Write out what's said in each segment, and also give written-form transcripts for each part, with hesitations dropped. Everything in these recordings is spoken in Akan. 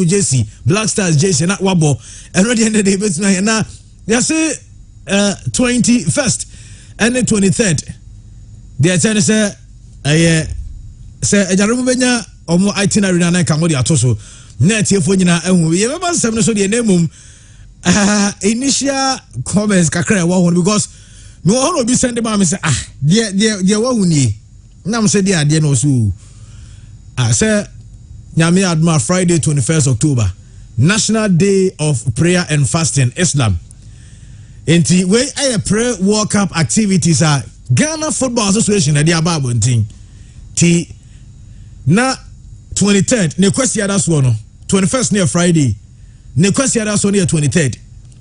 JC Black Stars JC na wabo already ended the betuna na they say 21st and the 23rd they attend say ejarumu benya omo itinerary na kan go dey atoso na tiefo nyina ehun ye baba nsem no so dey nemum initial comments kakra wa ho because me ho obi send ma me say they wa huni na me say dey ade no so say nyame adma Friday 21st October National Day of Prayer and Fasting Islam enti we prayer World Cup activities are Ghana Football Association na dey ababo ntin ti na 23rd ne kwesi ada so no 21st near Friday ne kwesi ada so near 23rd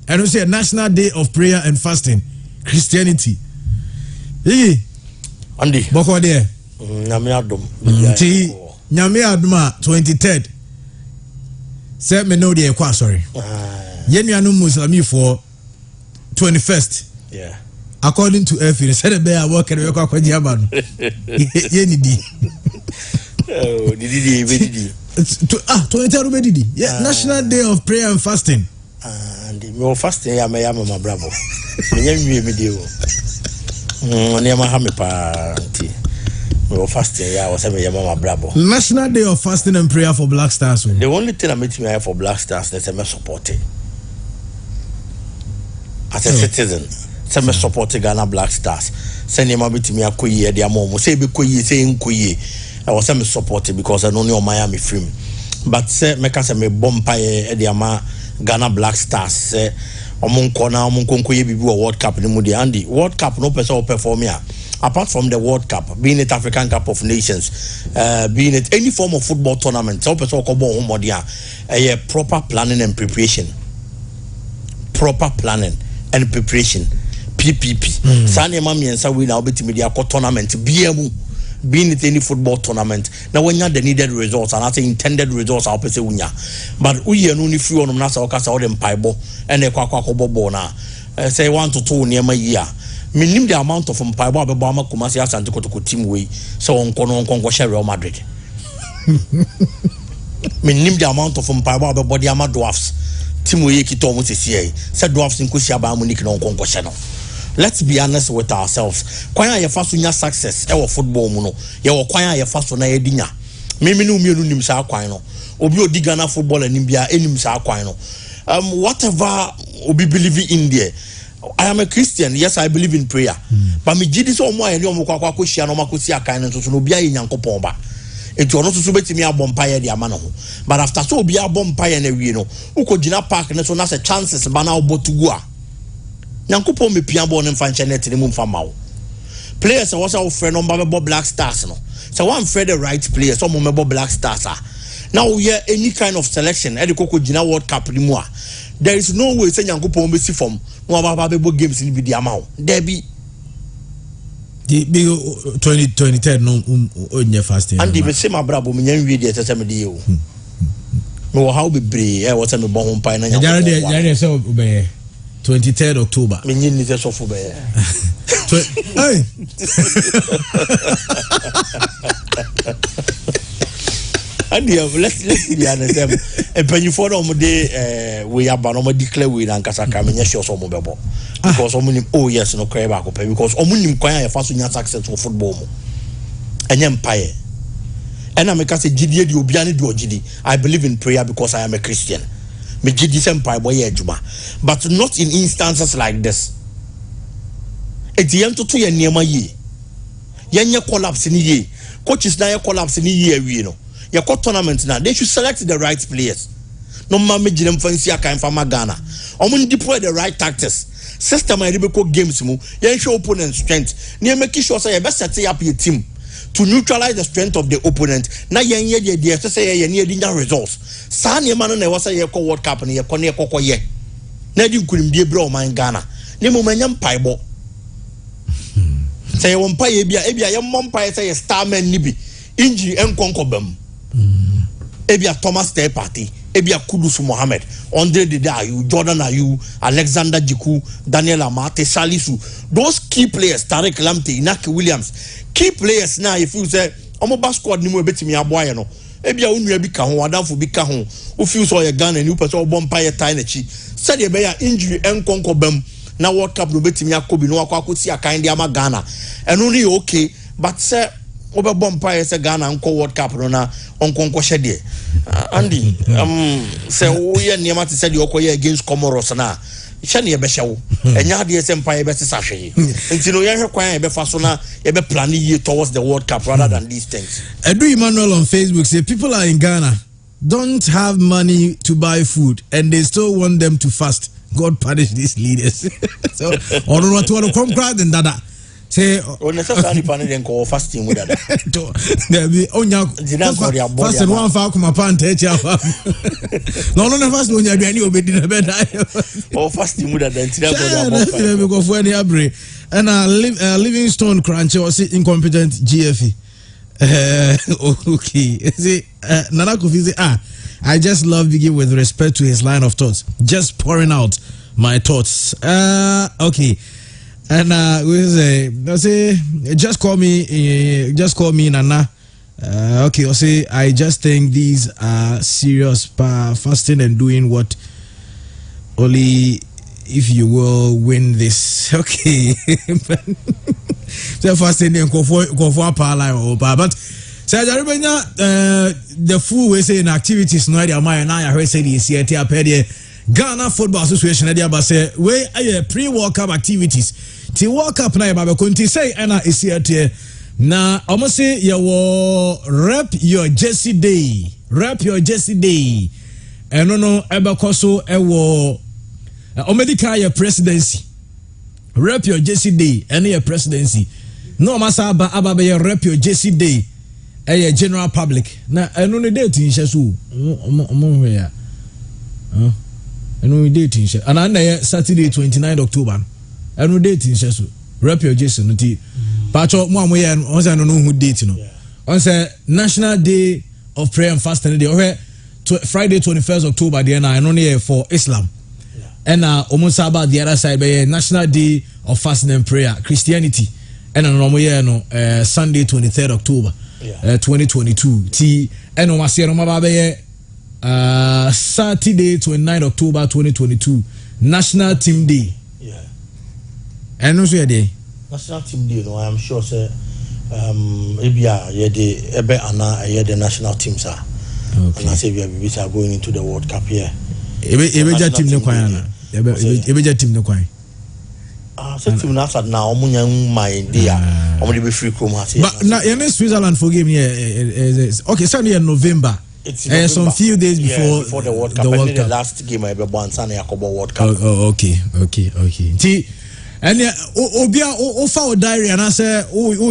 and we say National Day of Prayer and Fasting Christianity Andy boko there nyame adom ti nyame adom 23rd say me no dey kwa sorry yenuanu muslimi for 21st according to Effie said the bear work and we kwa kwaji abanu yenidi didi 23rd bedidi National Day of Prayer and Fasting and me fasting ya me my bravo me nwie me dey o ne ma ha me pa nti me fasting ya was me my bravo National Day of Fasting and Prayer for Black Stars. The only thing I make me for Black Stars is me support it as a citizen. Say me support Ghana Black Stars. Say nema bitimi akoyi e dia mo say be koyi say nkoyi. I was say me support it because I know you Miami film. But say me ka say me bompaye e dia ma Ghana Black Stars say omonko na omonko nkoyi bibi World Cup ni mu di Andy. World Cup no person perform here. Apart from the World Cup, being it African Cup of Nations, being it any form of football tournament, so person ko bo ho modia a proper planning and preparation. Proper planning and preparation. PPP. Sane ma miensa we na obetimi dia ko tournament biamu being it any football tournament. Now when you the needed results and I say intended results I'll say unya. But we no ni free on na sa okasa o dem paibo and e kwa bobo na say 1 to 2 near my year. Minim the amount of mpaibo abebo ama Kumasi Asante Kotoko team we so onko share Real Madrid. Minim the amount of mpaibo abebo the ama dwarfs team we kito mo sesi say dwarfs nko sia ba Munich na onko share no. Let's be honest with ourselves. Kwanya ye faso nya success e wo football mu no ye wo kwanya ye faso na ye dinya. Mimi no mienu nim sa kwan no. Obi odi Ghana football anim bia enim sa kwan no. Whatever obi believe in there. I am a Christian. Yes, I believe in prayer. But me jidi so mo aye ni omo kwa hia no makosi akan no so no bia ye Nyankopon ba. Etu ono so betimi abompaye de ama no ho. But after so obi abompaye na wie no, ukogina park ne so na se chances ba na obotugu a. Nyankopon me pia bo ne mfa nche net ne mu mfa mawo. Players was our friend number be Black Stars no. So one friend the right players so mo me Black Stars ah. Now we hear any kind of selection e de kokogina World Cup ni mu a. There is no way say Nyankopon be si from no baba be games ni bi di ama o. There be the 2010 no onye fasting. And the same brabo me nyan wi de tese me de o. Me wo how be bre e wo say me bon ho pai na Nyankopon. Jare say obey 23rd October. Me nyin ni say so fo be. Hey. And let's be honest. And when you follow me, we are bound to declare we and Kasaka. Me sure some bebo because oh yes no cry back because omunim kwanya ya faso nya success for football mo. Enye mpaye. And I make say gidi di obiane di ogidi. I believe in prayer because I am a Christian. Me gidi sem mpaye boy ejuma. But not in instances like this. Etiyem to ye niema yi. Yenye collapse ni yi. Coaches na ye collapse ni yi awie no. Your tournament now, they should select the right players. No mama jinem fancy akan fama Ghana. Omun deploy the right tactics. System I go games mu. You show opponent strength. Near make sure say you best set up your team to neutralize the strength of the opponent. Na yen ye the say ye near the results. Sa ne man na was say ye World Cup ne ye kone kokko ye. Na di nkunim die bro man Ghana. Ne mo manyam paibo. Say won paye bia ye mom paye say starman ni bi. Injury enkonko bam. Ebia Thomas Tay Party, Ebia Kudus Mohammed, Andre Didayu, Jordan Ayew, Alexander Jiku, Daniel Amate, Salisu. Those key players, Tarek Lamptey, Inaki Williams, key players now. If you say, "Omo bas squad ni mo betimi aboya no," ebia unua bi ka ho adamfo bi ka ho wo feel so ye Ghana ni person obom pa ye tie na chi said ye be ya injury enkonko bam na World Cup no betimi akobi no akwakosi akan de ama Ghana eno ni okay but say obebom pa ye say Ghana nko World Cup no na onkonko hye de Andy say wo ye niam ati say de okoye against Comoros na Shani ye be shawo enya de sempa ye be sesa hwe nti no ye hwe kwan ye be fa so na ye be plan ye towards the World Cup rather than these things. Edu Emmanuel on Facebook say people are in Ghana don't have money to buy food and they still want them to fast. God punish these leaders. So ono no to come crowd and dada say necessarily pan den ko fasting with that. There be onya fasting one fa kuma pan te cha fa. No fast onya aduani obedi na be die. Oh fasting with that ntira go go for any abre and Livingstone Crunch was incompetent GFE. Okay. See Nana Kofi say I just love Biggie with respect to his line of thoughts. Just pouring out my thoughts. Okay. And we say just call me Nana. Okay, I say I just think these are serious fasting and doing what only if you will win this. Okay. So fasting and go for power but say the full way saying activities no idea my na ya say this year Ghana Football Association idea but say we pre-World Cup activities ti World Cup na ba konti say na is here na almost say you rep your Jersey day and no ebekoso ewo omedica your presidency rep your Jersey day and your presidency no masa aba be rep your Jersey day general public na eno ne date in shesu omo hwe ya eno date in shesu ana na Saturday 29 October eno date in shesu rep your Jersey no ti pacho mo amoye on say no hu date no on say National Day of Prayer and Fasting day Friday 21st October there na eno ne for Islam and omo saba the other side be National Day of Fasting and Prayer Christianity and no mo ye no Sunday 23rd October 2022 T and on was Saturday 29 October 2022 National Team Day. Yeah. And also day National Team Day, no, I'm sure say ebia ye de ebe ana ye the national teams are. Okay. And I say we are going into the World Cup here. Ebe team ne kwan na. Ebe team ne kwan. So team na sad na omunya my dia omo dey be free chrome hat. But na in Switzerland for game here okay so in November. It's some few days before the World Cup. The last game I ever won San Yakobo World Cup. Oh, okay. Ti and obia o fa o diary and I say we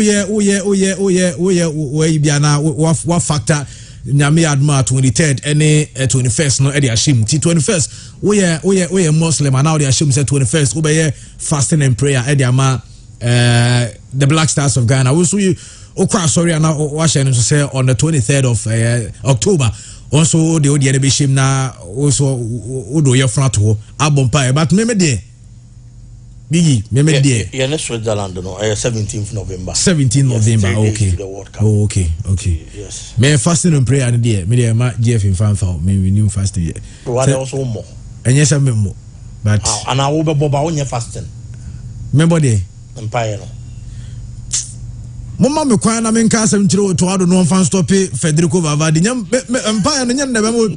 bia na what factor nyame adma 23rd any 21st no e dey ashim ti 21st we Muslim and now they ashim say 21st we be fasting and prayer e dey ama the Black Stars of Ghana we so you okwa sorry and what share to say on the 23rd of October also the odi be shim na also odo ye front ho abompa but me dey Biggie, me there. Yeah, next Switzerland, no. 17th November. 17th November. Okay. Oh, okay. Yes. Me fasting and prayer and there. Me there, ma GF in fan for me new fasting here. What also more? And yes, I more. But and I will be boba on your fasting. Remember there. Empire. Mama me kwa na me nka asem kire to ado no fan stop Federico Valverde nyam empire no nyam na be mo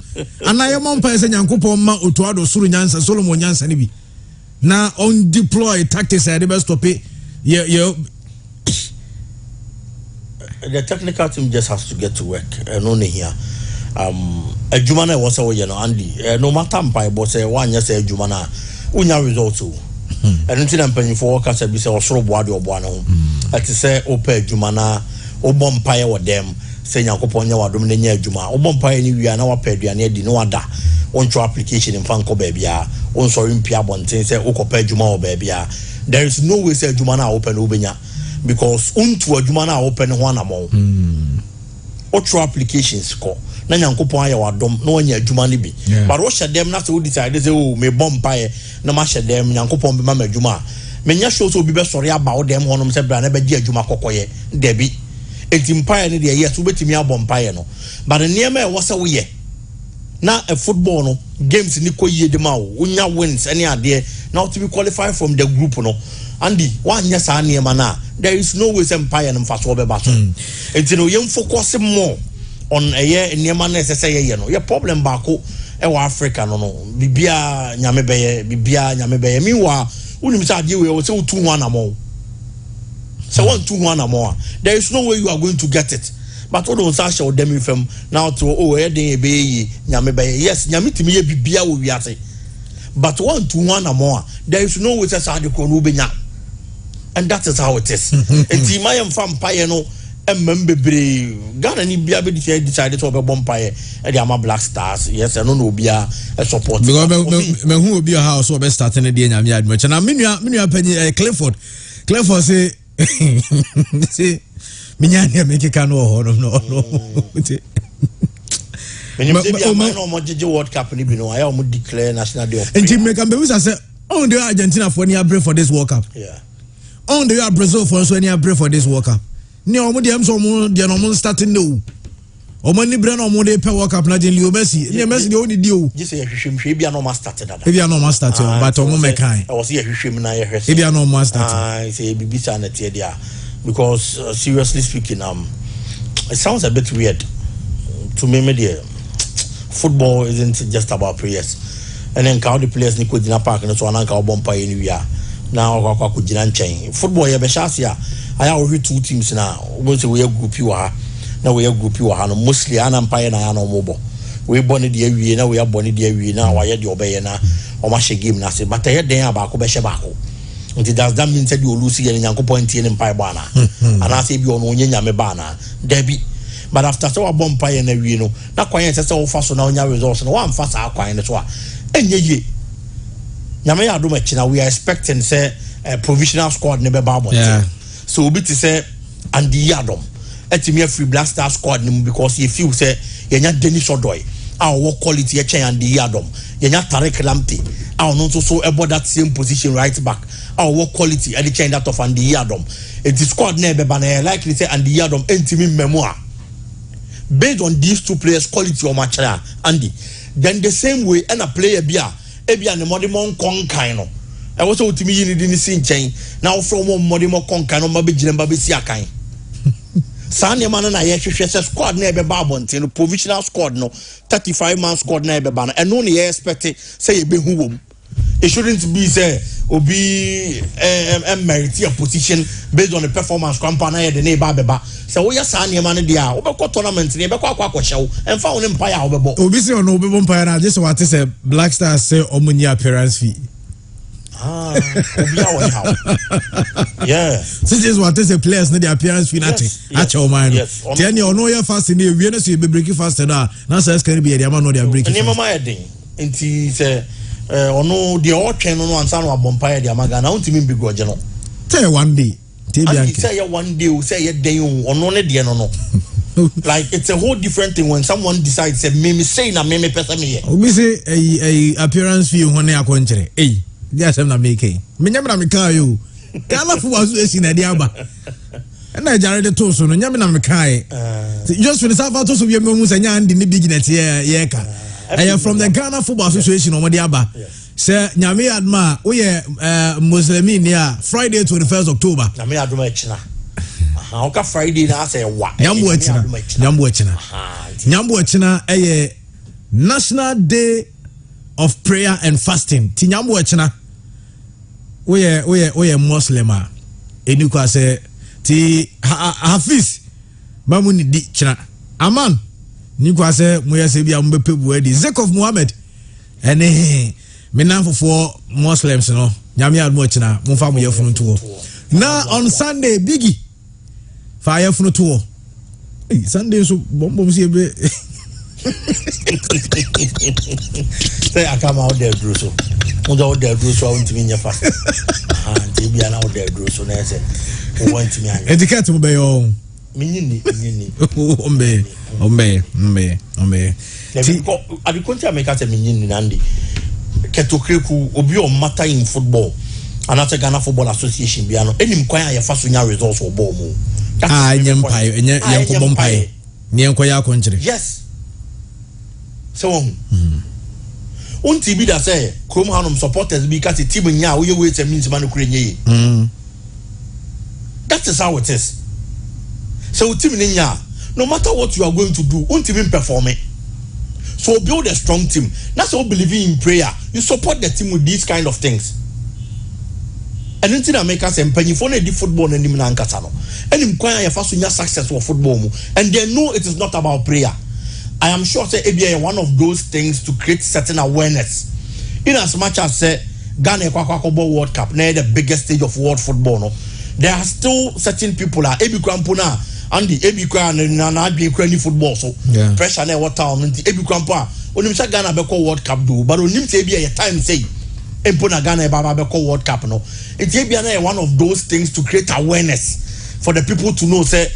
anaye mo empire se nyankopon ma oto ado suru nyansa Solomon nyansa ne bi. Now on deploy tactics at the best stop it. Yeah. The technical team just has to get to work. Only here. A Jumana was away, Andy. No matter by but say 1 year say Jumana. Unya results. And until I'm paying for workers, I be say or so board or buano. I say open Jumana or bompire or them. Say Yakoponia or Dominion Juma. Or bompire we are now paid and yet no other. On your application in Fanco baby, on sorry Piabon say Okope Juma or baby. There is no way say Jumana open Ubenya because unto a Jumana open one among your applications call. Nanyankopoya or dom no one yet Jumani be. But what should them not to decide they say, oh, may bomb pie, no masha them, Yankopon be Mamma Juma. Menya shows will be best sorry about them on themselves, but never dear Juma Kokoye, Debbie. enti mpaye ne de yes wobetimi abɔ mpaye no but niema e wose wo ye na a football no games ni ko yie de ma wo unya wins any ade now to be qualified from the group no Andy one yes niema na there is no way mpaye no mfa so obeba so enti no yem focus more on eye niema na sese ye no ye problem ba ko e wa Africa no bibia nyame beye meanwhile unim say ade we say 2-1 amon so 1-2-1 amon there is no way you are going to get it but what don't say show them from now to e dey be nyame beye yes nyame timi ye bibia wo wiase but 1-2-1 amon there is no way say ade ko no benya and that is how it is enti mayem fam paye no membebre Ghana ni bia be decide to be empire e dey ama Black Stars yes no no bia support because me hu obi a house so be starting the nyame admire na menua pani Clifford say minyane make ka no ho no when say bia no mo jeje World Cup ni bi no aya mo declare national day of and make am be say on the Argentina for near break for this World Cup on the Brazil for so near break for this World Cup ni omo de am so omo de no mo starting no omo ni bre no omo de pe World Cup na de Leo Messi ni Messi de oni di o just say hwehwem bia no ma started dada bia no ma started but omo mekan I was here hwehwem na ye hwese bia no ma started say bibisa na tie dia because seriously speaking it sounds a bit weird to me media football isn't just about players and then how the players ni ko dina park no so ananka obompa ye ni wia na akwa ko dina nchen football ye be chance ya aya wo two teams na we say we group you ha na we group you ha no mostly ana mpaye na ya no mobo we born the awie na we born the awie na wa ye de obeye na o ma she game na say but ye den abako be she bako until does that mean say you lose ye nyankopon tie ne mpaye ba na ana say bi ono onye nyame ba na debi but after so wa bomb mpaye na wie no na kwan say wo fa so na onya results no wa mfa sa kwan ne so a enye ye nyame ya do machina we are expecting say provisional squad ne be ba bo so obi to say Andy Yadom etimi free Black Star squad nim because you feel say yenya Dennis Odoy our quality ye chen Andy Yadom yenya Tarek Lamptey our no so about that same position right back our quality and the change that of Andy Yadom it is squad na be na likely say Andy Yadom entimi memoir based on these two players quality or match Andy then the same way and a player bia ebia ne modern konkan no I was to me in the scene chain now from one modimo concan on my big baby siakai. Sanya man and I squad never babont in a provisional squad no 35-man squad never banner and only expected say be whom it shouldn't be say or be merit a position based on the performance company the neighbor beba. So we are Sanya man dia over tournament never quack show and found empire over. Obviously on Obi Empire I just want to say Black Stars say Omunia appearance fee. Yeah. Since this what is the players need the appearance fee nothing. Actual mind. Yes. Then you know you fast in the we know be breaking faster now. Now says can be the amount no they breaking. Name my thing. Nti say ono the all chain no ansa no abompire the amaga na untimi bi goje no. Say one day. Say one day say ye den ono ne de no. Like it's a whole different thing when someone decides say me say na me person me here. We say a appearance fee when na akwankyere. Yes, I'm not making. Menyamna meka yo. Kala fu wazu esi na dia aba. Na jarede to so no nyamna meka e. Just finish out to so we mu sanya andi ni beginner ye ka. I am from the Ghana Football Association o mo dia aba. Say nyame adma wo ye Muslimin ya Friday 21st October. Nyame aduma echina. Aha, oka Friday na say wa. Nyambo echina eye National Day of Prayer and Fasting. Ti nyambo echina we Muslim a enuko say ti Hafiz mamuni di china aman niko say moye se bia mbepe buadi Zakov Muhammad ene menamfo for Muslims no nyame admo china momfa mo yefunu to na on Sunday biggie fa yefunu to Sunday so bom si ebe say I come out there do so out there do so I want to be in your fast and they be out there do so na say we want to me etiquette mo be yo minyini ombe ti abi konti make say minyini nandi ketokreku obi o matter in football and at Ghana Football Association biano enim kwan ya fa so nya results o ball mu Empire, Empire. Yes. So unti bi da say Chrome Hanum supporters because the team nya we wait a means man kure that is how it is. So team nya no matter what you are going to do unti be performing. So build a strong team. That's all believing in prayer. You support the team with these kind of things. And until I make us empenny for the football and na nkasa no. And inquire your first success for football and they know it is not about prayer. I am sure say ABA one of those things to create certain awareness. In as much as say Ghana Kwakwakobo World Cup, near the biggest stage of world football, no, there are still certain people are Ebi Krampuna and the Ebi Kran and be Ukrainian football. So pressure near what town and the Ebi Krampa. When Ghana Beko World Cup do, but when you say be a time say Empona Ghana Baba Beko World Cup no, it's ABA one of those things to create awareness for the people to know say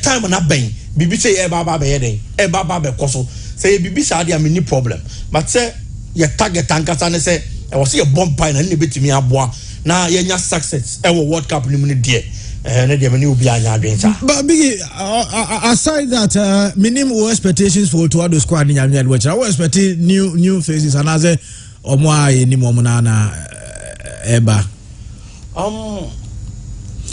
time and bang. Bibi say baba be yeden baba be koso say bibi say dia me ni problem but say your target ankasa ne say e was say bomb pie na ne betimi aboa na ye nya success e wo world cup ni mu ne de ne de me ni obi anya adwen sa. But big aside that minimum expectations for Otuado squad ni nya which I was expecting new faces and as omo aye ni mo na eba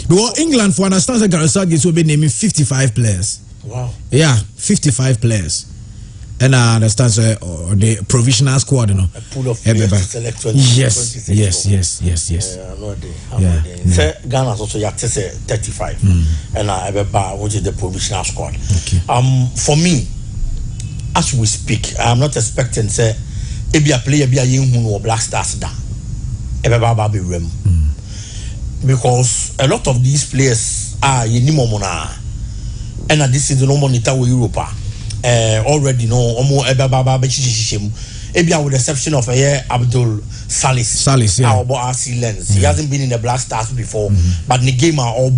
because England for understand that Gareth Southgate will be naming 55 players. Wow. Yeah, 55 players. And I understand the provisional squad, you know. A pool of players to select 20. Yes. Yeah. Ghana's also yet to say 35. And I have which is the provisional squad. Okay. For me, as we speak, I am not expecting say maybe a player be a young who or Black Stars da. Ebeba be rem. Because a lot of these players are Yenimomona. And this is the no monitor with Europa. Already know almost Ebia with the exception of Abdul Salis, yeah. Our RC Lens. He hasn't been in the Black Stars before, but the game are all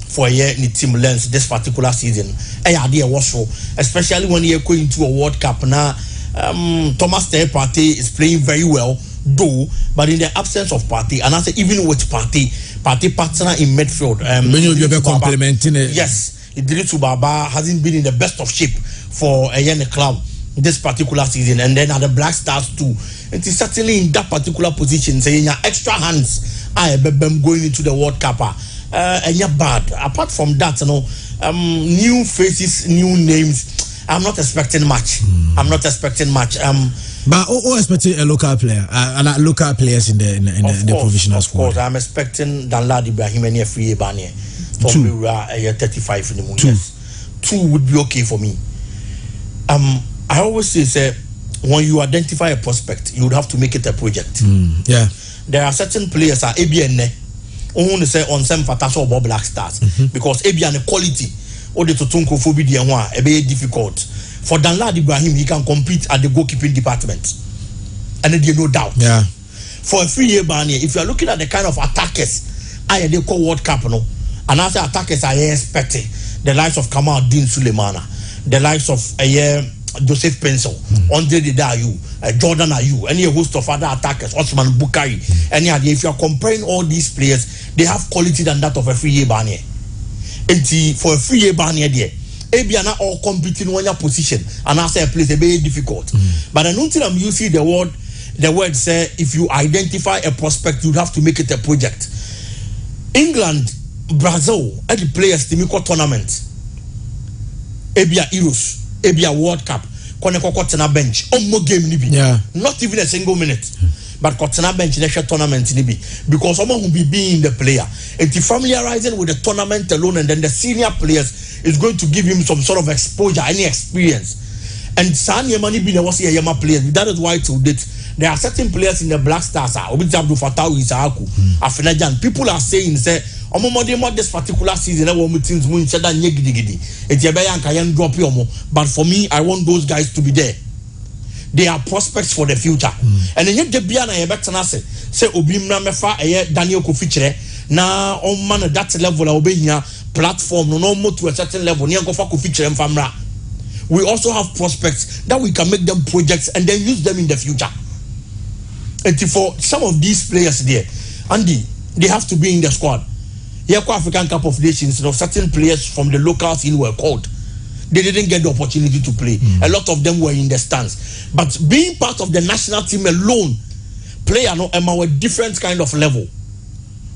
for a year in the team Lens this particular season. Idea was so, especially when you're going to a World Cup now. Thomas Partey is playing very well, though, but in the absence of Partey, and I say even with Partey partner in midfield, complimenting it. Yes. Idrisu Baba hasn't been in the best of shape for a young club this particular season, and then at the Black Stars too. It is certainly in that particular position, saying extra hands I going into the World Cup. And you're bad. Apart from that, you know, new faces, new names. I'm not expecting much. But expecting a local player, local players in the provisional squad. Of course, I'm expecting Danlad Ibrahim and Free Banye. 35 in the moon. Yes. 2 would be okay for me. I always say when you identify a prospect, you would have to make it a project. Yeah. There are certain players are ABN only say on some Fataso or Black Stars because ABN quality or the Totunko phobia a very difficult. For Danlad Ibrahim, he can compete at the goalkeeping department. And then no doubt. Yeah. For a 3-year ban here, if you are looking at the kind of attackers they call World Cup, no. And as the attackers are expecting the likes of Kamal Din Sulemana, the likes of Joseph Pencil, Andre Didayu, Jordan Ayew, any host of other attackers, Osman Bukai, if you are comparing all these players, they have quality than that of a 3-year ban here. And for a 3-year ban here, they are all competing in one position, and as a place, it's very difficult. But until you see the word say, if you identify a prospect, you have to make it a project. England, Brazil, and the players the Miko tournament. Ebia Euros, Ebia World Cup, Kotena bench, more game nibi. Yeah. Not even a single minute. But Kotena bench national tournament nibi. Because someone will be being the player. And to familiarizing with the tournament alone, and then the senior players is going to give him some sort of exposure, any experience. And Sanya Mani be the was a Yama players. That is why to date. There are certain players in the Black Stars. Abdul Fattah Isaaku, Afenajan. People are saying, say, this particular season, but for me, I want those guys to be there. They are prospects for the future. And then the Biana say Obimna Mefa Daniel Kofichre. Now on man at that level, Obenia platform, no more to a certain level. We also have prospects that we can make them projects and then use them in the future. And for some of these players there, Andy, they have to be in the squad. the African Cup of Nations, certain players from the local scene were called. They didn't get the opportunity to play. A lot of them were in the stands. But being part of the national team alone, player a different kind of level.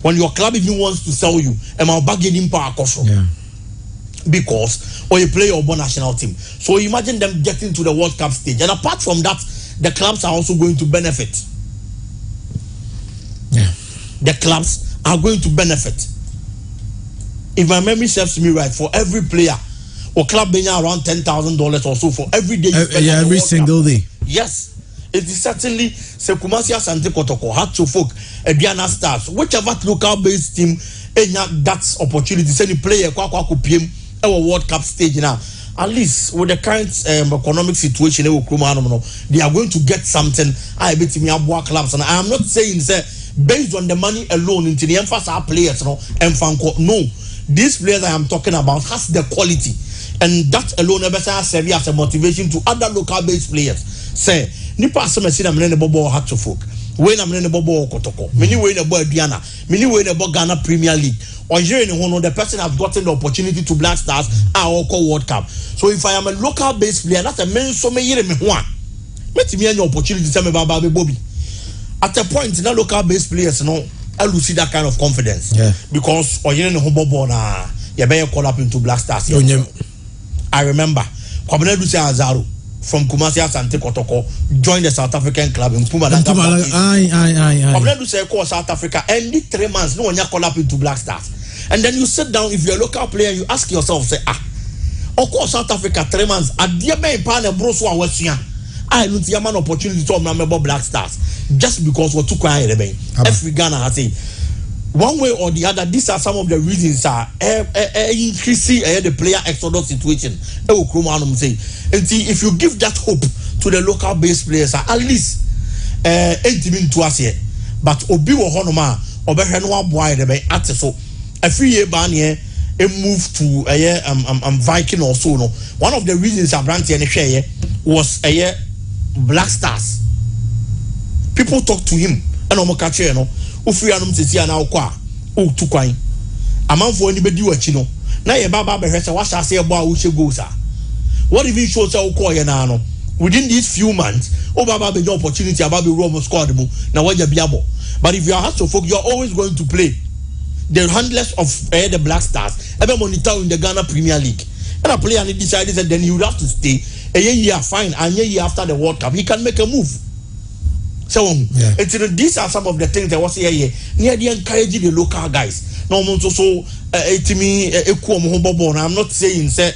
When your club even wants to sell you, bargaining power cost. Because or you play your national team. So imagine them getting to the World Cup stage. And apart from that, the clubs are also going to benefit. The clubs are going to benefit. If my memory serves me right, for every player or club being around $10,000 or so for every day. Every single day. Yes. It is certainly Kumasi Asante Kotoko, Hatshepsut, Aduana Stars, whichever local based team that opportunity, send you play a PM our World Cup stage now. At least with the current economic situation, they are going to get something. I bet me about clubs, and I am not saying based on the money alone into the emphasis our players, no. These players I am talking about has the quality, and that alone serve as a motivation to other local based players. Say, nipa some see them in bobo Hatshepsut. When I'm in the bobo Kotoko, many way in the boy Diana, many way in the Ghana Premier League. Or the person has gotten the opportunity to Black Stars or World Cup. So if I am a local based player, that's a man so many years me one. Let me an opportunity to tell me about Bobby. At a point, the local based players, I will see that kind of confidence. Yeah. Because or you know you better call up into Black Stars. I remember Kwabena Duse Azaro from Kumasi Asante Kotoko joined the South African club in Mpumalanga. Kwabena Duse call South Africa and 3 months no one call up into Black Stars. And then you sit down, if you're a local player, you ask yourself, say, of course, South Africa 3 months, at the end, I don't see a man opportunity to remember Black Stars just because we're too quiet. Every Ghana has said, one way or the other, these are some of the reasons increasing the player exodus situation. And see, if you give that hope to the local based players, at least 8 minutes to us here. But Obi Honoma, Obehenwa Boy, at so. A 3 year ban here, a move to a Viking or so. No, one of the reasons I ran to share was a Black Stars. People talk to him, and Omokache, no, Ufri Anum Tisia now qua, oh, to quine. A man for anybody watching. Now, a Baba Behesa, what I say about Uche Goza. What even shows our Koyanano? Within these few months, Baba the opportunity about the Roman squad. Now, what you biabo. But if you are Hatshepsut, you're always going to play. The handlers of the Black Stars ever monitor in the Ghana Premier League. And a player decided that then he would have to stay a year fine, and a year after the World Cup, he can make a move. So, these are some of the things that was here. Near the encouraging the local guys. No one so to me, I'm not saying, say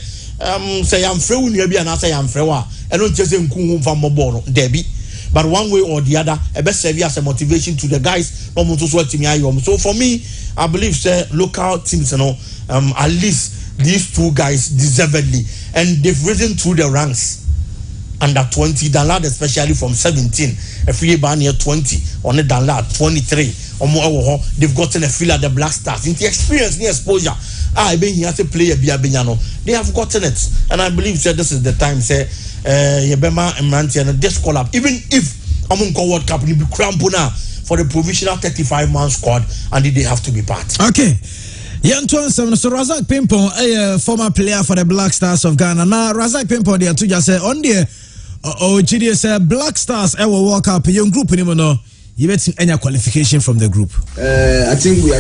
I'm free when you be and I say I'm free. I don't just say from Mobono, Debbie. But one way or the other, a best serve as a motivation to the guys. So for me, I believe local teams, at least these two guys deservedly, and they've risen through the ranks. Under 20, Danlad especially from 17, a free ban here 20, on the Danlad 23, or more. They've gotten a feel at the Black Stars. In the experience, the exposure, I've been here to play a Biabiano. They have gotten it, and I believe this is the time. Yebema and Manti and this call up. Even if Amunko World Cup will be crampuna for the provisional 35-man squad, and they have to be part. Okay. So Razak Pimpon, a former player for the Black Stars of Ghana. Now Razak Pimpon, they are to just say on the GDS Black Stars ever walk up young group in you bet any qualification from the group. I think we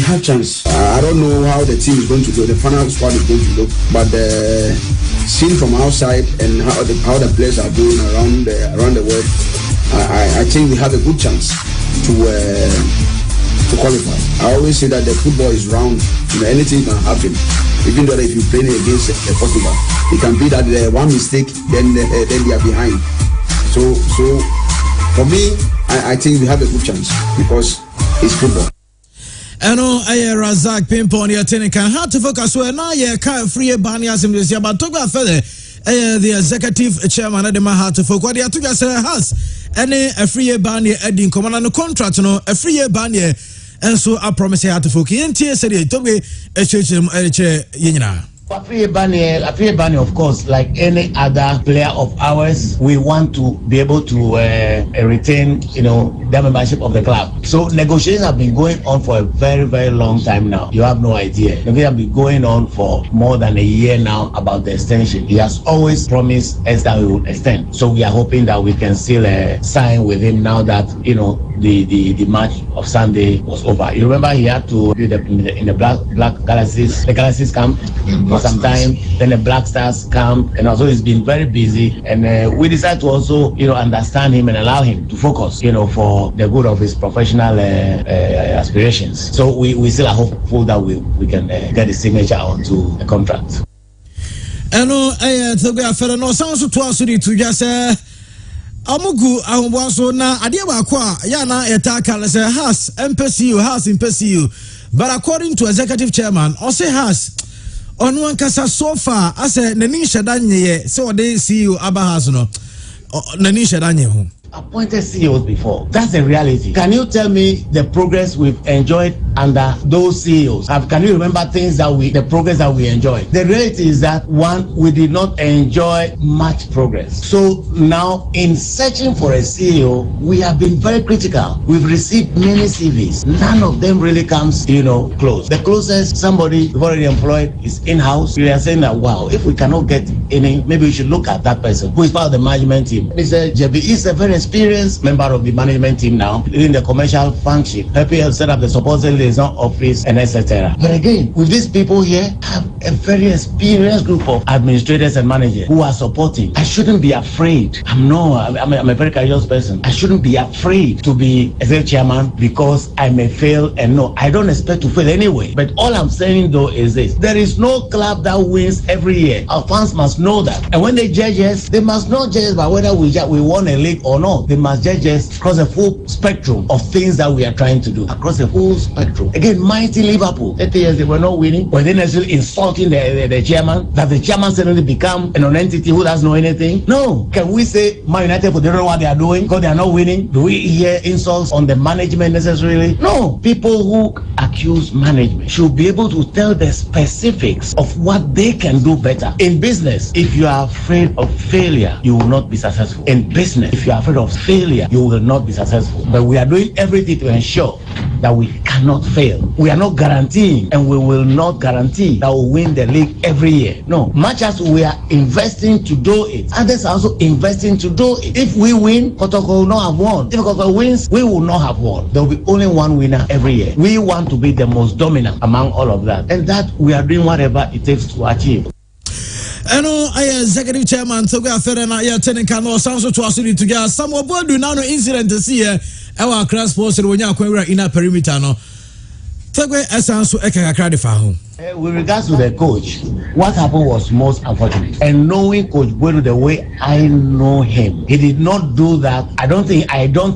have chance. I don't know how the team is going to go, the final squad is going to look, but seen from outside and how the players are doing around the world, I think we have a good chance to qualify. I always say that the football is round, anything can happen. Even though if you play against Portugal, it can be that one mistake, then they are behind. So for me, I think we have a good chance because it's football. I know Razak Pimpon your tenant can hard to focus where now you can't free a banner as but talk about further. The executive chairman of the Mahat to focus. What they are to just has any a free banner adding command on the contract, a free banner. And so I promise you how to focus. And said it to be a church Afie Bani, of course, like any other player of ours, we want to be able to retain, the membership of the club. So negotiations have been going on for a very, very long time now. You have no idea. They have been going on for more than a year now about the extension. He has always promised us that we will extend. So we are hoping that we can still sign with him now that, the match of Sunday was over. You remember he had to be in the Black Galaxies, the Galaxies camp for some time, then the Black Stars camp, and also he's been very busy. And we decided to also, understand him and allow him to focus, for the good of his professional aspirations. So we still are hopeful that we can get the signature onto a contract. So we are fair no sounds to us to just Amugu Awaso na Adiaba Kwa Yana Etaka say has MPCU, but according to executive chairman, also has on one kasa so far as a Nanisha Danye, so they see you Abahas no Nanisha Danye. Appointed CEOs before. That's the reality. Can you tell me the progress we've enjoyed under those CEOs? Can you remember the progress that we enjoyed? The reality is that one, we did not enjoy much progress. So now in searching for a CEO, we have been very critical. We've received many CVs. None of them really comes, close. The closest somebody we've already employed is in-house. We are saying that, wow, if we cannot get any, maybe we should look at that person who is part of the management team. Mr. JB is a very experienced member of the management team now, in the commercial function, helping us set up the support liaison office and etc. But again, with these people here, have a very experienced group of administrators and managers who are supporting. I shouldn't be afraid. I'm a very courageous person. I shouldn't be afraid to be a chairman because I may fail, and no, I don't expect to fail anyway. But all I'm saying though is this: there is no club that wins every year. Our fans must know that, and when they judge us, they must not judge us by whether we won a league or not. They must judge us across the full spectrum of things that we are trying to do, across the full spectrum. Again, mighty Liverpool, 30 years they were not winning. Were they necessarily insulting the chairman? That the chairman suddenly become an non-entity who doesn't know anything? No. Can we say Man United, they don't know what they are doing because they are not winning? Do we hear insults on the management necessarily? No. People who accuse management should be able to tell the specifics of what they can do better. In business, if you are afraid of failure, you will not be successful. In business, if you are afraid of failure, you will not be successful. But we are doing everything to ensure that we cannot fail. We are not guaranteeing, and we will not guarantee that we'll win the league every year. No. Much as we are investing to do it, others are also investing to do it. If we win, Kotoko will not have won. If Kotoko wins, we will not have won. There will be only one winner every year. We want to be the most dominant among all of that, and that we are doing whatever it takes to achieve. Executive chairman, so we are fair and I are telling Kano sounds to us to get some of what do now incident to see our class post when you are in a perimeter. No, so we are so with regards to the coach, what happened was most unfortunate. And knowing Coach Bueno the way I know him, he did not do that. I don't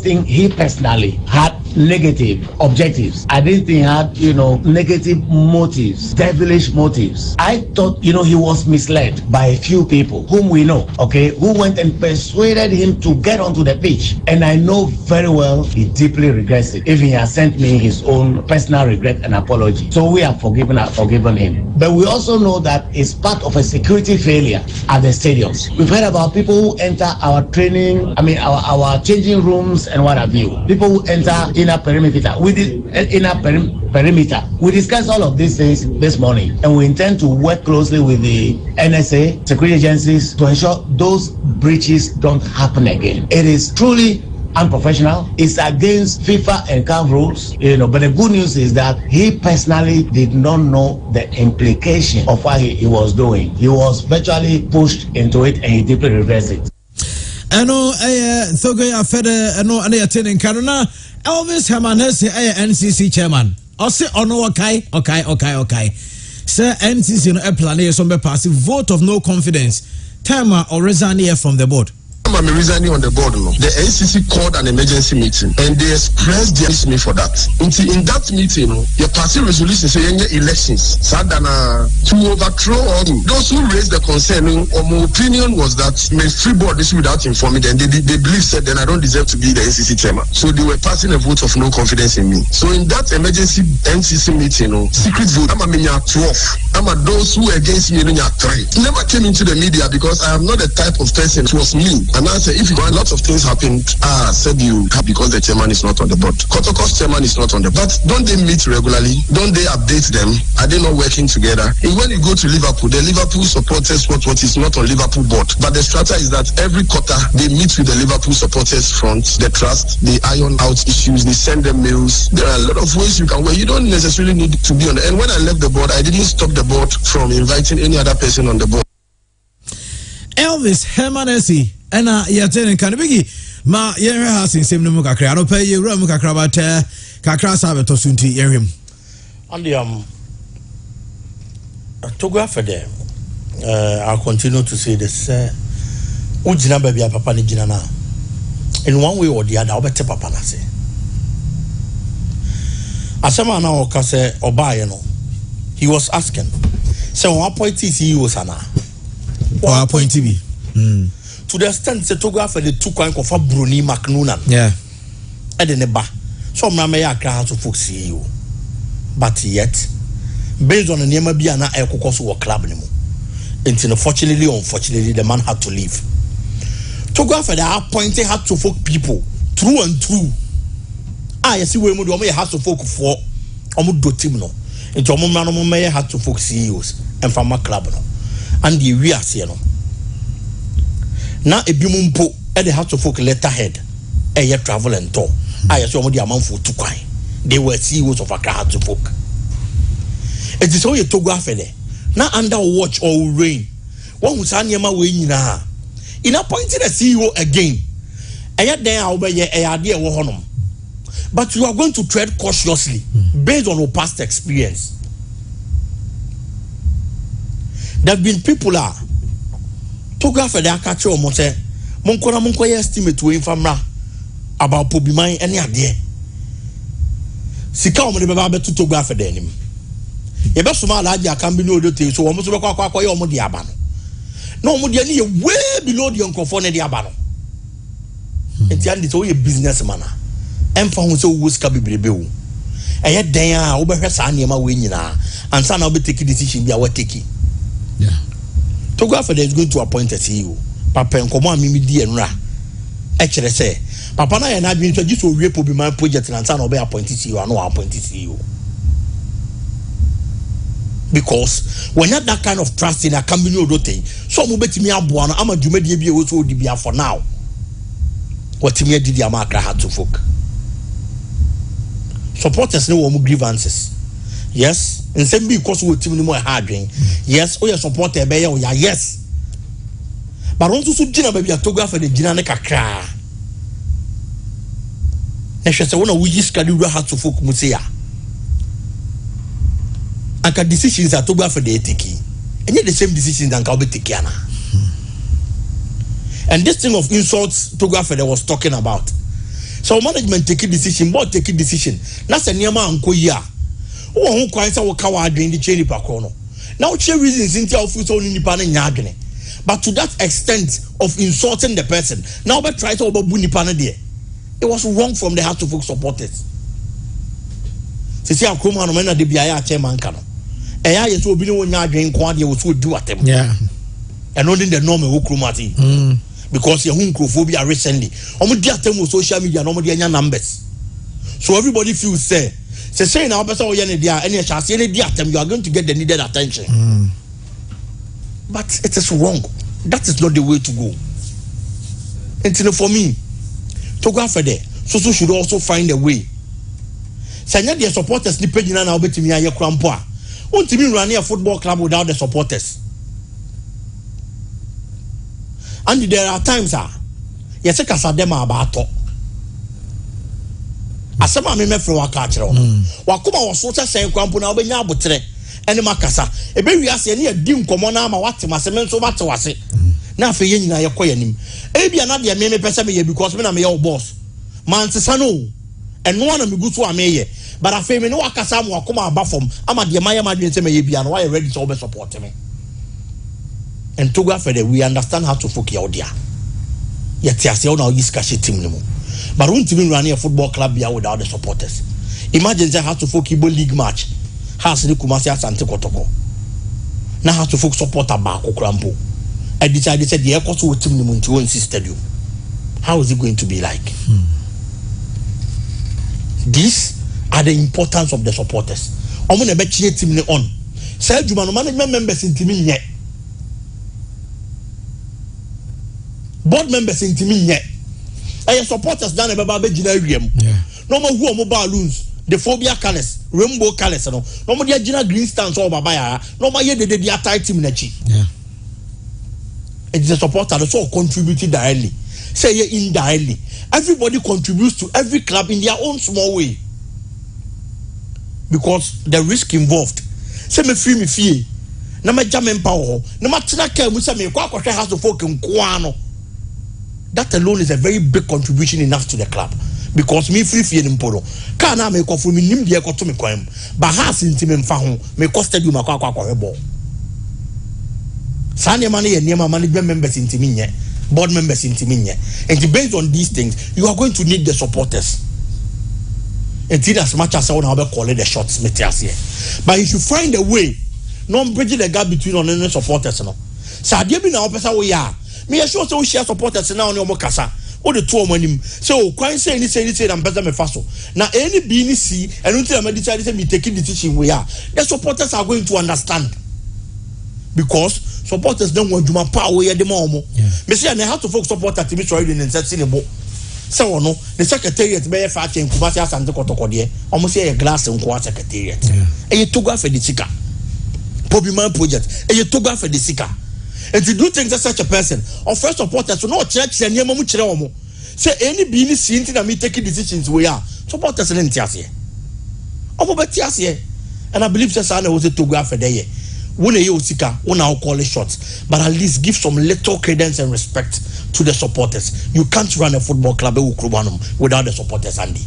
think he personally had negative objectives. I didn't think he had, negative motives, devilish motives. I thought, he was misled by a few people whom we know, who went and persuaded him to get onto the pitch. And I know very well he deeply regrets it. Even he has sent me his own personal regret and apology. So we have forgiven him. But we also know that it's part of a security failure at the stadiums. We've heard about people who enter our training, our changing rooms and what have you. People who enter inner perimeter. We discussed all of these things this morning, and we intend to work closely with the NSA, security agencies, to ensure those breaches don't happen again. It is truly unprofessional. It's against FIFA and CAF rules, but the good news is that he personally did not know the implication of what he was doing. He was virtually pushed into it, and he deeply regrets it. So go after and attending Karuna Elvis Hermanese NCC chairman. Also okay. Sir NCC no plan some passive vote of no confidence. Time or resign from the board. I'm resigning on the board, the NCC called an emergency meeting and they expressed their me for that. In that meeting, your party resolution saying elections, to overthrow all those who raised the concern. My opinion was that my free board this without informing them. They believe said then I don't deserve to be the NCC chairman. So they were passing a vote of no confidence in me. So in that emergency NCC meeting, secret vote, I'm a 12. I'm a those who were against me 3. It never came into the media because I am not the type of person. It was me. And I said, if lots of things happened, said you because the chairman is not on the board. Kotoko's chairman is not on the board. But don't they meet regularly? Don't they update them? Are they not working together? And when you go to Liverpool, the Liverpool supporters what is not on Liverpool board. But the strata is that every quarter they meet with the Liverpool supporters front, the trust, they iron out issues, they send them mails. There are a lot of ways you can work. You don't necessarily need to be on the. And when I left the board, I didn't stop the board from inviting any other person on the board. Elvis Hermanesi and Yaten Kanabigi ma yen has in same no kakra no pay you ram kakra ba kakra sabe to sunti yen and to go after them I'll continue to say this ujina baby papa ni jina na in one way or the other obete papa na say asema na o ka say obaye no he was asking so one point CEO sana or point TV to the extent that to go after the two coin of Bruni McNoonan. Yeah. Edeneba. So may I cry to folks see you. But yet, based on the name of Biana Ekokos or club anymore. Unfortunately, the man had to leave. To go after the appointed had to folk people. True and true. I see where we have to folk for Omudo Timno. Into Omumano may have to folk CEOs and from a club. And the we are seeing. Now a bimumpo at the house of folk letterhead a year travel and tour. I assume the amount for 2 coin. They were CEOs of a car to folk. It is all you to go after there. Now under watch or rain. One who's on your way in appointing a CEO again. And yet there I'll be a idea of honor. But you are going to tread cautiously based on our past experience. There have been people to go for the catch or monte, Monkona estimate to infamra about Pobimai any idea. Sika on the Baba to go for them. Ebasuma Ladia can be no details, so almost a quack or Modiabano. No Modiani way below the Uncle the Abano. It's the only businessman. And found so was Kabi Bill. And yet they are over her son, Yama Winina, and son will be taking decision be our taking. Yeah. To go after is going to appoint a CEO. Papa and Command Mimi D and Ra. Actually, say, Papa and I have been introduced to Repo be my project and son will be appointed CEO. I know appointed CEO. Because when you have that kind of trust in a company or dote, some will bet me a buana, I'm a Jumedi also DBA for now. What me did Yamaka had to folk. Supporters know more grievances. Yes, and same because we team more hard drink. Yes, we support a bear, yes. But also to Gina baby, I took off the Gina Kakra. And she said, one we just can do how to folk Musea. And the decisions I took off the etiki. And yet the same decisions than Kalbe Tikiana. And this thing of insults took off that was talking about. So management take a decision, board take a decision. That's a near man koya. Oh, who quite our coward in the chain pacono. Now, reasons into our foot only Nipan and Yagane. But to that extent of insulting the person, now but try to over Bunipana there. It was wrong from the heart of folk supporters. See, I'm coming on the BIA chairman cano. And I is will be no Yagane quantity was would do at them. Yeah. And only the normal Ukrumati. Because your homophobia recently. Almost social media, nobody any numbers. So everybody feels say now person any chance any you are going to get the needed attention. But it is wrong. That is not the way to go. And for me, to go after there, so should also find a way. Say their supporters depending on how better me a crampoa. Won't be running a football club without the supporters. And there are times yes, Casadema about talk. Asema me mefre waka akere ono wakoma wo so say kwampo na obenya abotre ene makasa ebe wiase ne adi nkomo na ama wate maseme nso wate wase na afa ye nyina ye kɔ yanim e bia na de me pese me ye because me na me ye boss man sesa no eno na me gu so ameye but afa me no akasa mo akoma aba fom ama de ma ye ma dwen se me ye bia no why ready to be support me and to go for the we understand how to focus your dia yet ya say now this cash team no but won't even run a football club here without the supporters. Imagine they have to focus Igbo league match has the Kumasi Asante Kotoko now have to focus support about Okrampo. I decided the air cost will team no into one stadium. How is it going to be like? These are the importance of the supporters. I'm going to bet you team on. Say Jumano management members in team yet. Board members in team yet. And supporters done a baby generium. No more who mobile balloons, the phobia colors, rainbow colors, no more the Gina green stands or Babaya, no more yet the tight team nechi. It's a supporter that so contributed directly. Say ye indirectly. Everybody contributes to every club in their own small way. Because the risk involved. Say me free me fee. Na me jamen power. Na ma tina ke mu say me kwa kwahwe house of folk nko ano. That alone is a very big contribution enough to the club. Because me free fee mporo. Ka na me kofu me nim de ekoto me kwam. Ba house ntime mfa ho. Me ko stadium akwa kwahwe ball. Sanya money and Nema management members in Timinye, board members in Timinye. And based on these things, you are going to need the supporters. And as much as I want to call it the shots, but you should find a way, not bridging the gap between on and supporters. No, so I give me now, we are. Me sure so share supporters now on your Mokasa. Or the 2 of them. So, quite say anything, I'm better me faso. Now, any being see, and until I decided me taking the decision we are, the supporters are going to understand. Because supporters don't want to my power at the moment. Me say I have to focus support at Timmy Troy and set in a book. So no, the secretariat may fat in Kumasi and the Kotokode, almost a glass and quart secretariat. And you took off for the Sika. Poppy Man project, and you took off for the Sika. And to do things as such a person, or first supporters to know church and Yamuchiromo. Say any being seen to me taking decisions we are. Supporters in Tiasia. Over Tiasia. And I believe Sasana was a to go off for the year. One I'll call it shots, but at least give some little credence and respect to the supporters. You can't run a football club without the supporters, Andy.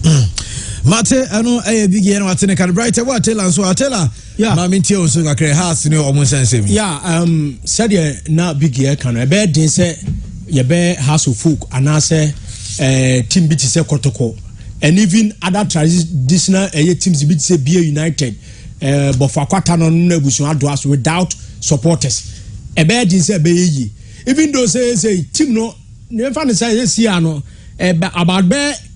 Mate, I know a big year. What's in a calibrator? What tell us? What tell her? Yeah, Mammy Tio, so I create house, no almost sensitive. Yeah, said you now big year can I bet they say you bear house of folk and I say team beat is a protocol, and even other traditional teams beat say be united. But for quarter non nebusun adoas without supporters. A bed is a baby. Even though say team no never say see ano about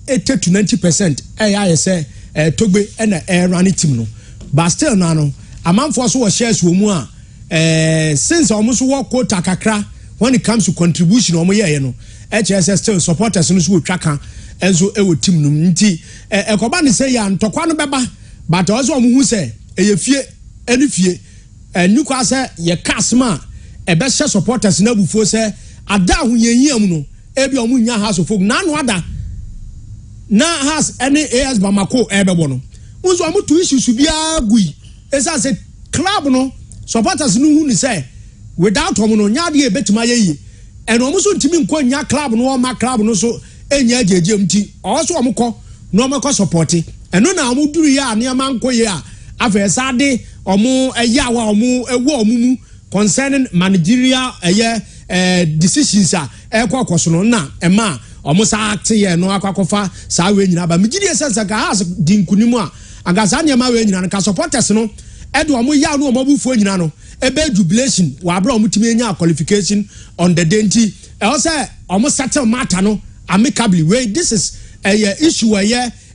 80 to 90%. I say Togbe and a running team no. But still no a man for so shares womua since almost walk quota kakra when it comes to contribution or year no. HSS still supporters no so tracker and so a team no nti e kobani say ya ntokwa no beba but also who say fie any fie and you say ye casma a best supporters na bufo say ada hu yenyiam no e bi omunya house of folk na no ada na has any AS Bamako ebebo no unso amutu issues bia gui esa say club no supporters no hu ni say without omo nya de betima yeyi and omo so ntimi nko nya club no o ma club no so enya jejem ti also omo ko no omo ko support eno na omo duru ya ne amanko ye a afesade omo eyawa omo ewo omumu concerning managerial decisions ekwakoso no na ema omo sa act ye no akwakofa sa we nyina ba migidi sense ka has dinkunimu a agasa ne ma we nyina no ka supporters no edo omo ya no omo bufu nyina no ebe jubilation wa bra omo timi nya qualification on the denti e say omo settle matter no amicably way this is issue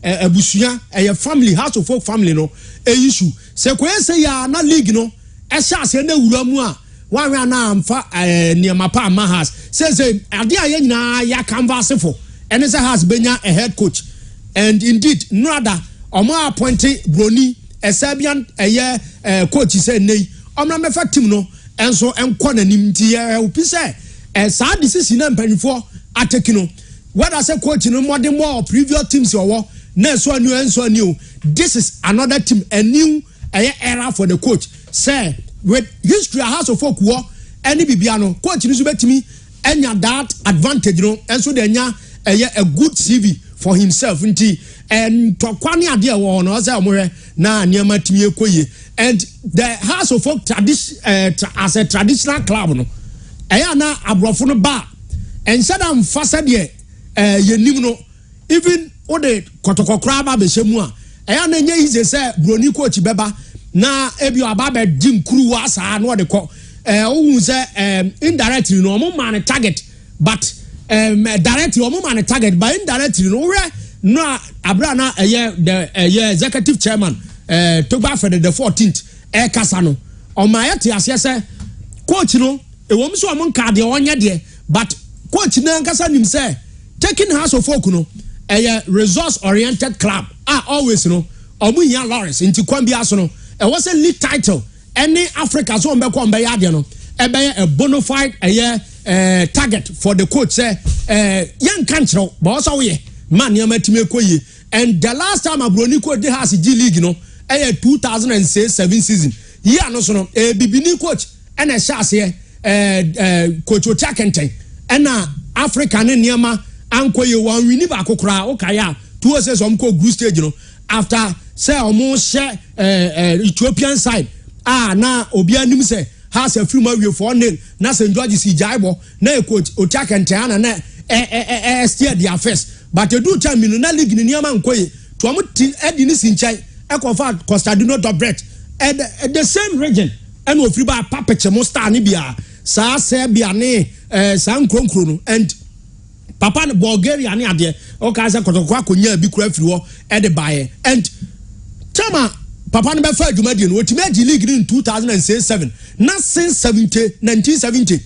abusuya family house of folk family no issue se ko say ya na league no e sha se na wura mu a wan na amfa niema pa ma has say ade aye nyina ya canvas for and say has benya a head coach and indeed no other omo appoint Broni a Serbian coach say nei omo me fa team no enso enko nanim ti opi say sa decision na mpanifo atekino whether say coach no more previous teams or this is another team, a new era for the coach. Say with history house of folk war any bibiano coach news bet me enya that advantage no enso de nya a good CV for himself nti and tokwane ade e wo no say omwe na niam atimi ekoye and the House of Folk tradition as a traditional club no eya na abrofo no ba instead am fasa de yenim no even o de kotokokra ba be hemu a eya na nya hize say broni coach beba na ebi aba be dim kuru asa na o de ko ohun say indirectly no mo man target but directly omo man target by indirectly no where no abra na the executive chairman Togba for the 14th kasa no o ma yete ase say coach no e wo so omo nka de onye de but coach na kasa nim say taking House of Folk no resource oriented club always no omo hia Lawrence nti kwambia so no e was a league title any Africa so mbe ko mbe ya de no e be a bona fide target for the coach say yan kanchro but also we man yam atime koye and the last time Abroni coach dey has G League no 2006-7 season year no so no bibini coach and a chance coach Otakenten and African niama ankoye wan wini ba kokora okaya two say some ko group stage no after say almost share Ethiopian side na obi anim say has a few more for nil na St. George si jaibo na coach Otakenten na steer their first but they do tell me no na league ni niama ankoye to am edi ni sinchai Ekofa Constantino Dobret at the same region and we free by Papeche Mosta Nibia Sa Serbia ne San Kronkrono and Papa Bulgaria ni ade o ka say kotokwa konya bi kura firi wo e de bae and Chama Papa no be fa adwumadi no Ultimate League in 2007 na since 1970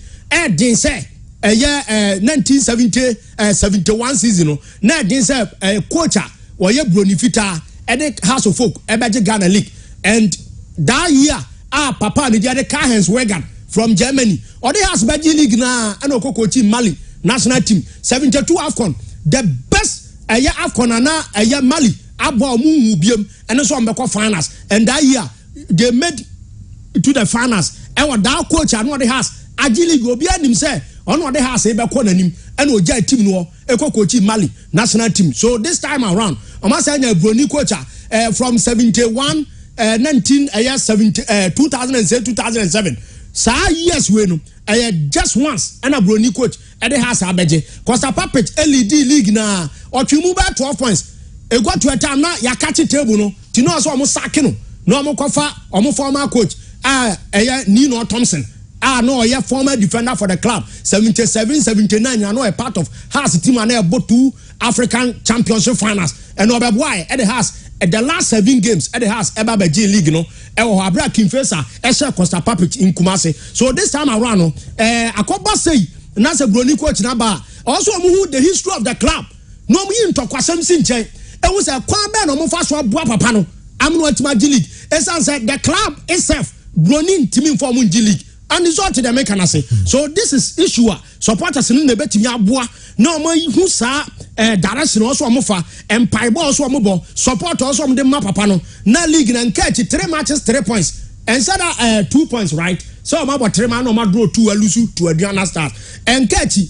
din say 1970 71 season no na din say coach wo ye Bronifita and House of Folk ebeje Ghana League and that year Papa ni the Kahens Wagon from Germany or they has beji league na and okoko team Mali national team 72 AFCON the best AFCON na Mali abo mu biem and so mbekọ finals and that year they made to the finals and that coach and what they has Aji League obi anim say on what they has ebekọ nanim and oja team no ekoko team Mali national team so this time around Omasanya Broni coach from 71 2007 sa years we no just once and a Broni coach and the has abeje Costa Puppet LED league na otwimu ba 12 points e go to a time na ya catch table no ti no so omo sack no no omo kofa omo former coach Nino Thompson no a former defender for the club 77-79 no a part of has team and about 2 African championship finals and no boy at the house at the last 7 games at the house Eba G League no Abra Kimfesa Esha Costa Puppet in Kumasi so this time around no Akoba say na se Broni coach na ba also who the history of the club no me into kwasem sinche e was a kwa be no mo fa so aboa papa no am no Ultimate G League esan say the club itself Broni team form G League and it's all to the mechanism. So this is issue. Supporters in the betting abua. No more who sa direction also mofa and piebo also mobo support also the mapapano. Na league and catch 3 matches 3 points. And said 2 points, right? So I'm about 3 man no more draw 2 alusu to a Diana Stars. And catch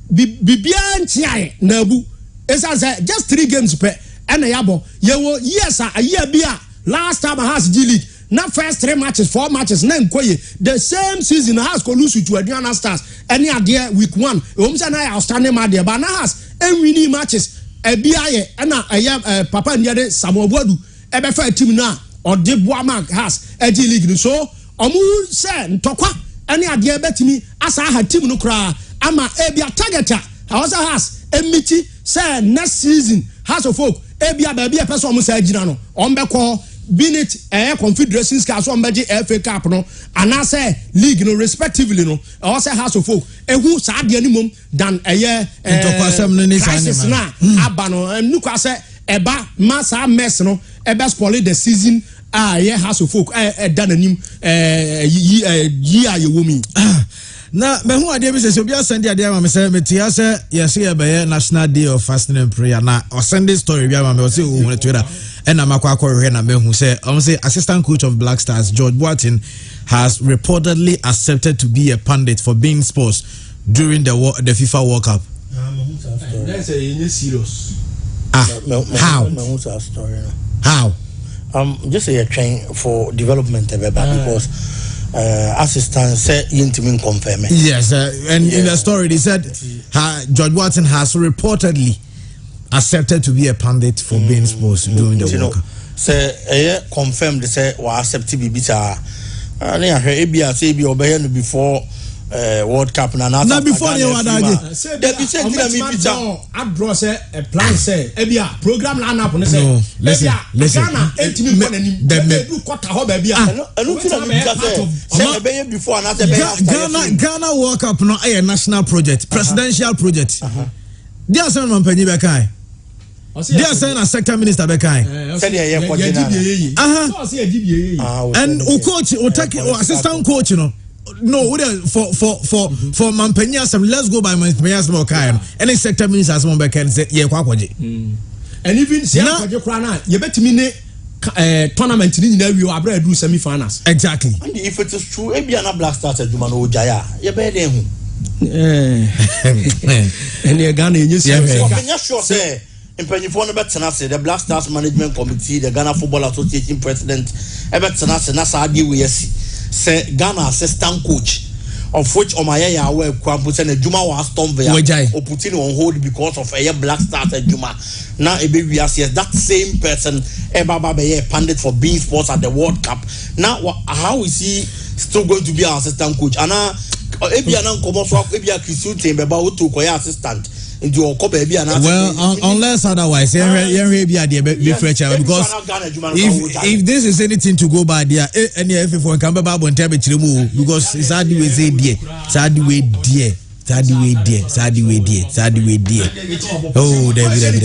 Bibian Tiae Nabu. As I said, just 3 games per and a yabo. Yes, a year beer. Last time I has G League. Not first 3 matches, 4 matches, name koye. The same season has Kolusu to Adriana Stars. Any idea week 1. Omsana outstanding idea, but now has winning matches. A BIA and Papa Ndiade Samuel Bodu. Ebefa team now or Deep Wamak has a G League. So Omu say Tokwa any idea bet me as I had team no cry. Ama Ebia Targeta. I also has a miti say next season House of Folk. Ebia baby a person almost say Ginano. Ombeko. Binit Confederation Scars on Magic FA Cup no and I say league no respectively no also House of Folk who sad the minimum than a year crisis na abano and look I say eba massa mess no eba spoil the season House of Folk done anim year you woman na me hu ade bi se obi asende ade ma me say metia say yes e be National Day of Fasting and Prayer na o Sunday story bi ma me o say o hu Twitter and na makwa akwa na me hu say assistant coach of Black Stars George Boateng has reportedly accepted to be a pundit for beIN Sports during the FIFA World Cup. That's a serious. How? How? Just a train for development because assistant said Yintimin confirm. Yes, and in the story they said George Watson has reportedly accepted to be a pundit for being sports during the World Cup. Say confirmed they say was accepted bibita. And I heard Abia say be obey before World Cup na before you were that say I draw say a plan say Abia program line up on say listen Ghana 18 men do quarter ho ba bia say before and Ghana World Cup no a national project, presidential project. They are saying man penny be kai. They are saying a sector minister be kai. And coach or take or assistant coach no for Mampenya some let's go by Mampenya some kind any sector minister some be can say ye kwakwaje. And even say kwakwaje kra na ye betimi ne tournament ni nyina wi abra do semi finals. Exactly. And if it is true Abia na Black Stars aduma no jaya ye be dey hu. And ye Ghana you see sure say Impanyifo no betena say the Black Stars Management Committee, the Ghana Football Association President, betena say na sa ade we yesi. Say Ghana assistant coach, of which Omaye Yawe Kwampu say Juma was Aston Villa or putting on hold because of a Black Stars Juma. Now a baby yes, that same person Baba be pandit for being sports at the World Cup. Now how is he still going to be our assistant coach? Ana Ebia na nkomo so Ebia Christian Tembeba o to koya assistant. Well, unless otherwise, because if this is anything to go by there, any for can be Bible and tell me because it's hard way say dear, sad way dear. Oh, David.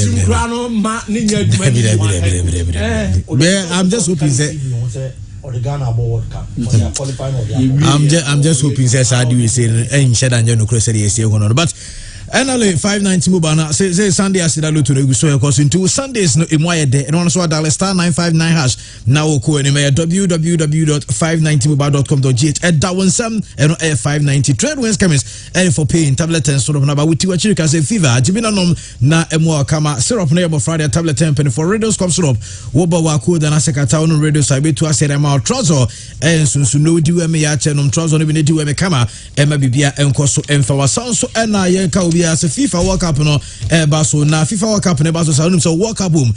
I'm just hoping that. I'm just hoping that sad way say ain't shed and no cross but. NLA 590 mobile say Sunday as that to the so because into Sundays no emoye de and one so dial star 959 hash now ko any www.590mobile.com.gh at that one some and 590 trade wins chemist and for paying tablet and sort of number with you actually can say fever jibina nom na emo kama syrup na your Friday tablet 10 penny for radio scop syrup woba wa ko da na sekata on radio sabe to asere ma trouser and sunsu no di we me ya che nom trouser no bi ne di we me kama e ma bibia enko so emfa wasan so na ye ka as a FIFA World Cup no baso na FIFA World Cup ne baso sa so World Cup boom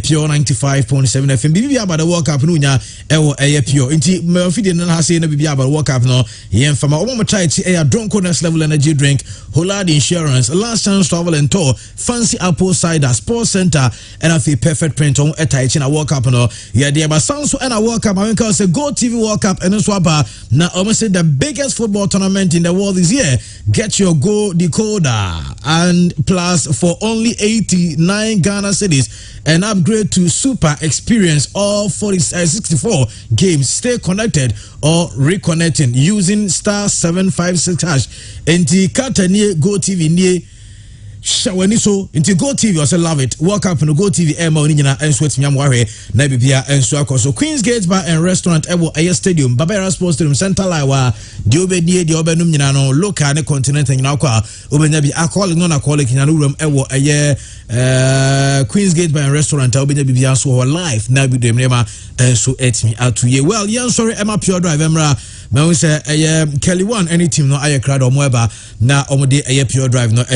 pure 95.7 FM bibia about the World Cup no nya pure nti me fide na ha say na bibia about World Cup no yen fama o mo try ti drunkenness level energy drink Holland Insurance last chance travel and tour fancy apple cider sports center and a perfect print on etai na World Cup no yeah there but sounds so and a World Cup I can say Go TV World Cup and so aba na almost say the biggest football tournament in the world this year. Get your Go decoder and plus for only 89 Ghana cedis and upgrade to super experience all 64 games. Stay connected or reconnecting using star 756 hash enti kata nie Go TV nie shawani so into Go TV also love it. Walk up no Go TV Emma Oninyina and sweat nyamware na bibia and so akoso Queen's Gate Bar and Restaurant Ebo Air Stadium Babera Sports Stadium Center Laiwa di obedie di obenum nyina no local ne continent nyina kwa obenya bi alcoholic no alcoholic nyina no room Ewo aye Queen's Gate Bar and Restaurant obenya bibia so life na bi dem nema so etimi atuye well yan sorry Emma Pure Drive Emra me say Kelly One any team no aye crowd or moeba na omode aye Pure Drive no